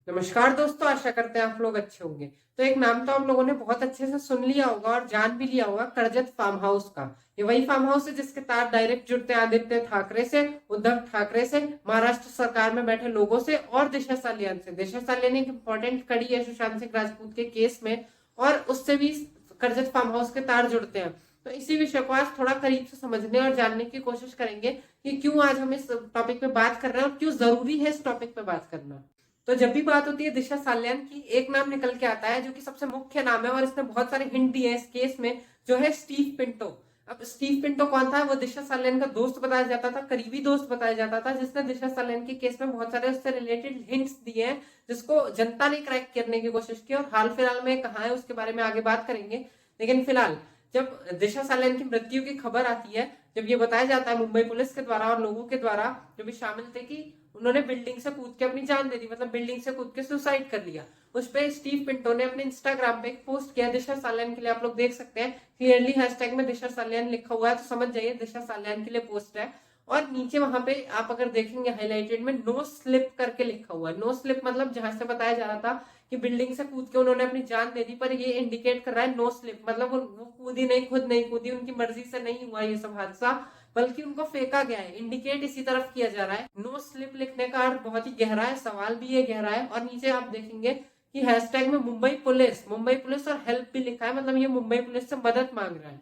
नमस्कार दोस्तों, आशा करते हैं आप लोग अच्छे होंगे। तो एक नाम तो आप लोगों ने बहुत अच्छे से सुन लिया होगा और जान भी लिया होगा, करजत फार्म हाउस का। ये वही फार्म हाउस है जिसके तार डायरेक्ट जुड़ते हैं आदित्य ठाकरे से, उद्धव ठाकरे से, महाराष्ट्र सरकार में बैठे लोगों से और दिशा सालियान से। दिशा सालियान एक इंपॉर्टेंट कड़ी है सुशांत सिंह राजपूत के केस में, और उससे भी करजत फार्म हाउस के तार जुड़ते हैं। तो इसी विषय को आज थोड़ा करीब से समझने और जानने की कोशिश करेंगे कि क्यों आज हम इस टॉपिक पे बात कर रहे हैं और क्यों जरूरी है इस टॉपिक पे बात करना। तो जब भी बात होती है दिशा साल्यान की, एक नाम निकल के आता है जो कि सबसे मुख्य नाम है और इसने बहुत सारे हिंट दिए हैं इस केस में, जो है स्टीव पिंटो। अब स्टीव पिंटो कौन था? वो दिशा साल्यान का दोस्त बताया जाता था, करीबी दोस्त बताया जाता था, जिसने दिशा साल्यान के केस में बहुत सारे उससे रिलेटेड हिंट्स दिए हैं, जिसको जनता ने क्रैक करने की कोशिश की। और हाल फिलहाल में कहाँ है उसके बारे में आगे बात करेंगे। लेकिन फिलहाल जब दिशा साल्यान की मृत्यु की खबर आती है, जब ये बताया जाता है मुंबई पुलिस के द्वारा और लोगों के द्वारा जो भी शामिल थे कि उन्होंने बिल्डिंग से कूद के अपनी जान दे दी, मतलब बिल्डिंग से कूद के सुसाइड कर लिया, उस पे स्टीव पिंटो ने अपने इंस्टाग्राम पे एक पोस्ट किया दिशा साल्यान के लिए। आप लोग देख सकते हैं क्लियरली हैशटैग में दिशा साल्यान लिखा हुआ है, तो समझ जाइए दिशा साल्यान के लिए पोस्ट है। और नीचे वहां पे आप अगर देखेंगे हाईलाइटेड में नो स्लिप करके लिखा हुआ है। नो स्लिप मतलब जहां से बताया जा रहा था कि बिल्डिंग से कूद के उन्होंने अपनी जान दे दी, पर ये इंडिकेट कर रहा है नो स्लिप मतलब वो कूदी नहीं, खुद नहीं कूदी, उनकी मर्जी से नहीं हुआ ये सब हादसा, बल्कि उनको फेंका गया है। इंडिकेट इसी तरफ किया जा रहा है। नो स्लिप लिखने का अर्थ बहुत ही गहरा है, सवाल भी ये गहरा है। और नीचे आप देखेंगे कि हैशटैग में मुंबई पुलिस और हेल्प भी लिखा है, मतलब ये मुंबई पुलिस से मदद मांग रहा है।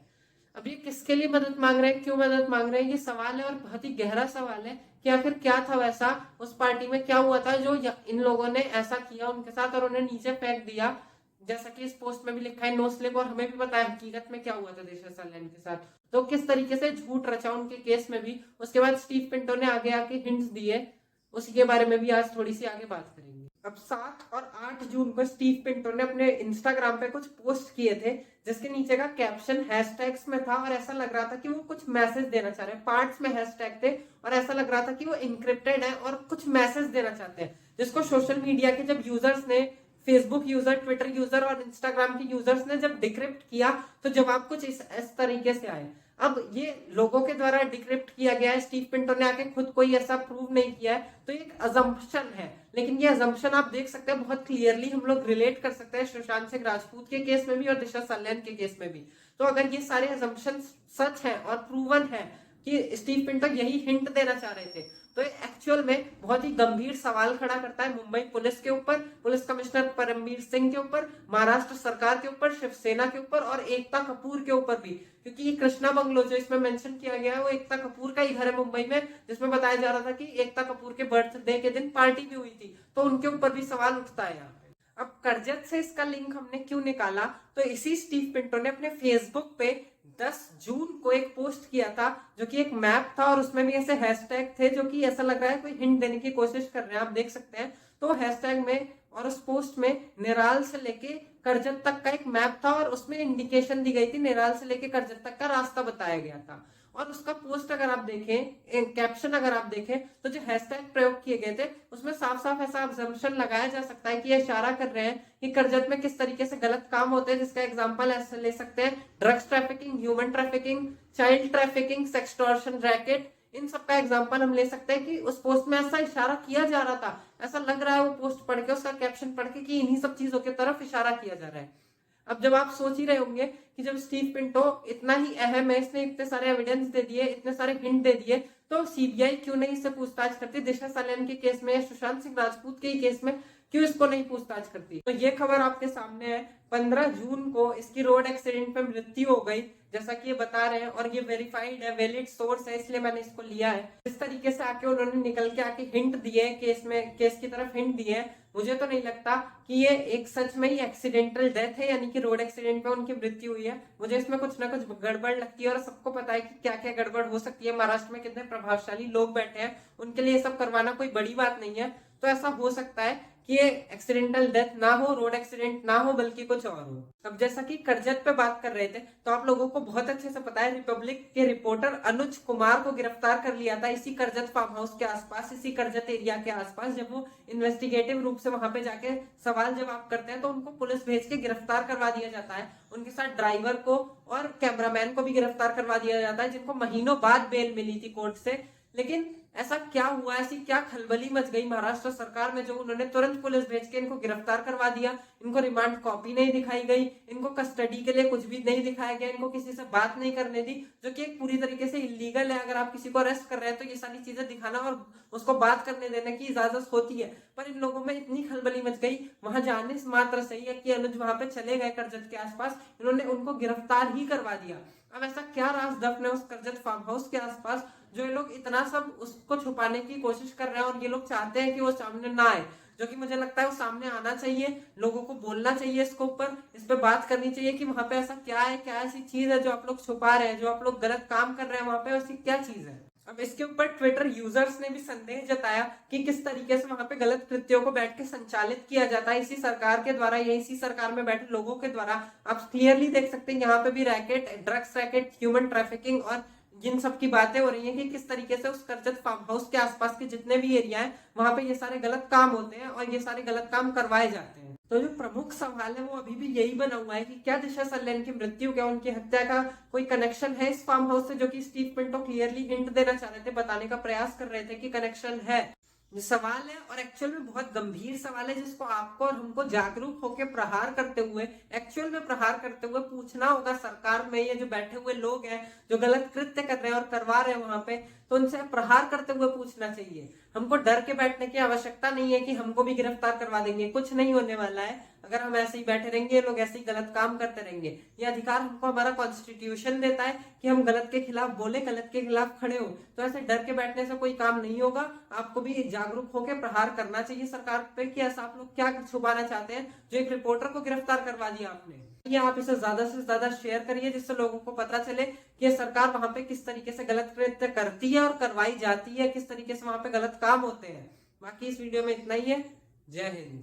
अब ये किसके लिए मदद मांग रहे हैं, क्यों मदद मांग रहे हैं, ये सवाल है और बहुत ही गहरा सवाल है कि आखिर क्या था वैसा उस पार्टी में, क्या हुआ था जो इन लोगों ने ऐसा किया उनके साथ और उन्हें नीचे फेंक दिया, जैसा कि इस पोस्ट में भी लिखा है नो स्लिप। और हमें भी पता है हकीकत में क्या हुआ था दिशा साल्यान के साथ, तो किस तरीके से झूठ रचा उनके केस में भी। उसके बाद स्टीव पिंटो ने आगे आके हिंट्स दिए, उसी के बारे में भी आज थोड़ी सी आगे बात करेंगे। अब 7 और 8 जून को स्टीव पिंटो ने अपने इंस्टाग्राम पे कुछ पोस्ट किए थे, जिसके नीचे का कैप्शन हैशटैग्स में था और ऐसा लग रहा था कि वो कुछ मैसेज देना चाह रहे हैं। पार्ट्स में हैशटैग थे और ऐसा लग रहा था कि वो इंक्रिप्टेड है और कुछ मैसेज देना चाहते हैं, जिसको सोशल मीडिया के जब यूजर्स ने, फेसबुक यूजर, ट्विटर यूजर और इंस्टाग्राम के यूजर्स ने जब डिक्रिप्ट किया, तो जवाब कुछ इस तरीके से आए। अब ये लोगों के द्वारा डिक्रिप्ट किया गया है, स्टीव पिंटो ने आके खुद कोई ऐसा प्रूव नहीं किया है, तो एक अजम्पशन है। लेकिन ये अजम्पशन आप देख सकते हैं बहुत क्लियरली हम लोग रिलेट कर सकते हैं सुशांत सिंह राजपूत के केस में भी और दिशा साल्यान के केस में भी। तो अगर ये सारे अजम्पशन सच है और प्रूवन है कि स्टीव पिंटो यही हिंट देना चाह रहे थे, तो एक्चुअल में बहुत ही गंभीर सवाल खड़ा करता है मुंबई पुलिस के ऊपर, पुलिस कमिश्नर परमवीर सिंह के ऊपर, महाराष्ट्र सरकार के ऊपर, शिवसेना के ऊपर और एकता कपूर के ऊपर भी। क्योंकि ये कृष्णा बंगलो जो इसमें मेंशन किया गया है वो एकता कपूर का ही घर है मुंबई में, जिसमें बताया जा रहा था कि एकता कपूर के बर्थडे के दिन पार्टी भी हुई थी, तो उनके ऊपर भी सवाल उठता है यहाँ पे। अब करजत से इसका लिंक हमने क्यों निकाला, तो इसी स्टीव पिंटो ने अपने फेसबुक पे 10 जून को एक पोस्ट किया था, जो कि एक मैप था और उसमें भी ऐसे हैशटैग थे जो कि ऐसा लग रहा है कोई हिंट देने की कोशिश कर रहे हैं, आप देख सकते हैं। तो हैशटैग में और उस पोस्ट में निराल से लेके करजत तक का एक मैप था और उसमें इंडिकेशन दी गई थी, निराल से लेके करजत तक का रास्ता बताया गया था। और उसका पोस्ट अगर आप देखें, कैप्शन अगर आप देखें, तो जो हैशटैग प्रयोग किए गए थे उसमें साफ साफ ऐसा अजम्पशन लगाया जा सकता है कि ये इशारा कर रहे हैं कि करजत में किस तरीके से गलत काम होते हैं, जिसका एग्जांपल ऐसे ले सकते हैं drugs trafficking, human trafficking, child trafficking, sextortion racket. इन सब का एग्जांपल हम ले सकते हैं कि उस पोस्ट में ऐसा इशारा किया जा रहा था। ऐसा लग रहा है वो पोस्ट पढ़ के, उसका कैप्शन पढ़ के, कि इन्हीं सब चीजों की तरफ इशारा किया जा रहा है। अब जब आप सोच ही रहे होंगे कि जब स्टीव पिंटो इतना ही अहम है, इसने इतने सारे एविडेंस दे दिए, इतने सारे हिंट दे दिए, तो सीबीआई क्यों नहीं इससे पूछताछ करती? दिशा साल्यान के केस में, सुशांत सिंह राजपूत के केस में क्यों इसको नहीं पूछताछ करती? तो ये खबर आपके सामने है। 15 जून को इसकी रोड एक्सीडेंट में मृत्यु हो गई, जैसा कि ये बता रहे हैं, और ये वेरीफाइड है, वैलिड सोर्स है, इसलिए मैंने इसको लिया है। इस तरीके से आके उन्होंने निकल के आके हिंट दिए केस में, केस की तरफ हिंट दिए। मुझे तो नहीं लगता कि ये एक सच में ही एक्सीडेंटल डेथ है, यानी कि रोड एक्सीडेंट में उनकी मृत्यु हुई है। मुझे इसमें कुछ ना कुछ गड़बड़ लगती है और सबको पता है कि क्या क्या गड़बड़ हो सकती है। महाराष्ट्र में कितने प्रभावशाली लोग बैठे हैं, उनके लिए ये सब करवाना कोई बड़ी बात नहीं है। तो ऐसा हो सकता है कि ये एक्सीडेंटल डेथ ना हो, रोड एक्सीडेंट ना हो, बल्कि कुछ और हो। अब जैसा कि करजत पे बात कर रहे थे, तो आप लोगों को बहुत अच्छे से पता है रिपब्लिक के रिपोर्टर अनुज कुमार को गिरफ्तार कर लिया था इसी करजत फार्म हाउस के आसपास, इसी करजत एरिया के आसपास। जब वो इन्वेस्टिगेटिव रूप से वहां पे जाके सवाल जवाब करते हैं, तो उनको पुलिस भेज के गिरफ्तार करवा दिया जाता है। उनके साथ ड्राइवर को और कैमरामैन को भी गिरफ्तार करवा दिया जाता है, जिनको महीनों बाद बेल मिली थी कोर्ट से। लेकिन ऐसा क्या हुआ, ऐसी क्या खलबली मच गई महाराष्ट्र सरकार में जो उन्होंने तुरंत पुलिस भेज के इनको गिरफ्तार करवा दिया। इनको रिमांड कॉपी नहीं दिखाई गई, इनको कस्टडी के लिए कुछ भी नहीं दिखाया गया, इनको किसी से बात नहीं करने दी, जो कि एक पूरी तरीके से इलीगल है। अगर आप किसी को अरेस्ट कर रहे हैं तो ये सारी चीजें दिखाना और उसको बात करने देने की इजाजत होती है। पर इन लोगों में इतनी खलबली मच गई, वहां जाने मात्र से ही कि अनुज वहां पे चले गए कर्जत के आसपास, इन्होंने उनको गिरफ्तार ही करवा दिया। अब ऐसा क्या राज दफन है उस कर्जत फार्म हाउस के आसपास जो ये लोग इतना सब उसको छुपाने की कोशिश कर रहे हैं, और ये लोग चाहते हैं कि वो सामने ना आए, जो कि मुझे लगता है वो सामने आना चाहिए। लोगों को बोलना चाहिए इसके ऊपर, इस पे बात करनी चाहिए कि वहां पे ऐसा क्या है, क्या ऐसी चीज है जो आप लोग छुपा रहे हैं, जो आप लोग गलत काम कर रहे हैं वहां पे, ऐसी क्या चीज है। अब इसके ऊपर ट्विटर यूजर्स ने भी संदेह जताया कि किस तरीके से वहां पे गलत कृत्यों को बैठ के संचालित किया जाता है इसी सरकार के द्वारा या इसी सरकार में बैठे लोगों के द्वारा। आप क्लियरली देख सकते हैं यहाँ पे भी racket, drugs racket, human trafficking और जिन सब की बातें हो रही हैं कि किस तरीके से उस कर्जत फार्म हाउस के आसपास के जितने भी एरिया है वहां पे ये सारे गलत काम होते हैं और ये सारे गलत काम करवाए जाते हैं। तो जो प्रमुख सवाल है वो अभी भी यही बना हुआ है कि क्या दिशा सल्यान की मृत्यु, क्या उनकी हत्या का कोई कनेक्शन है इस फार्म हाउस से, जो कि स्टीव पिंटो क्लियरली हिंट देना चाह रहे थे, बताने का प्रयास कर रहे थे कि कनेक्शन है। सवाल है और एक्चुअल में बहुत गंभीर सवाल है जिसको आपको और हमको जागरूक होकर प्रहार करते हुए, एक्चुअल में प्रहार करते हुए पूछना होगा सरकार में ये जो बैठे हुए लोग हैं जो गलत कृत्य कर रहे हैं और करवा रहे हैं वहां पे, तो उनसे प्रहार करते हुए पूछना चाहिए। हमको डर के बैठने की आवश्यकता नहीं है कि हमको भी गिरफ्तार करवा देंगे, कुछ नहीं होने वाला है। अगर हम ऐसे ही बैठे रहेंगे, लोग ऐसे ही गलत काम करते रहेंगे, ये अधिकार हमको हमारा कॉन्स्टिट्यूशन देता है कि हम गलत के खिलाफ बोले, गलत के खिलाफ खड़े हो। तो ऐसे डर के बैठने से कोई काम नहीं होगा। आपको भी जागरूक होकर प्रहार करना चाहिए सरकार पे कि ऐसा आप लोग क्या छुपाना चाहते हैं जो एक रिपोर्टर को गिरफ्तार करवा दिया आपने। ये आप इसे ज्यादा से ज्यादा शेयर करिए जिससे लोगों को पता चले कि सरकार वहां पे किस तरीके से गलत कृत्य करती है और करवाई जाती है, किस तरीके से वहां पे गलत काम होते हैं। बाकी इस वीडियो में इतना ही है। जय हिंद।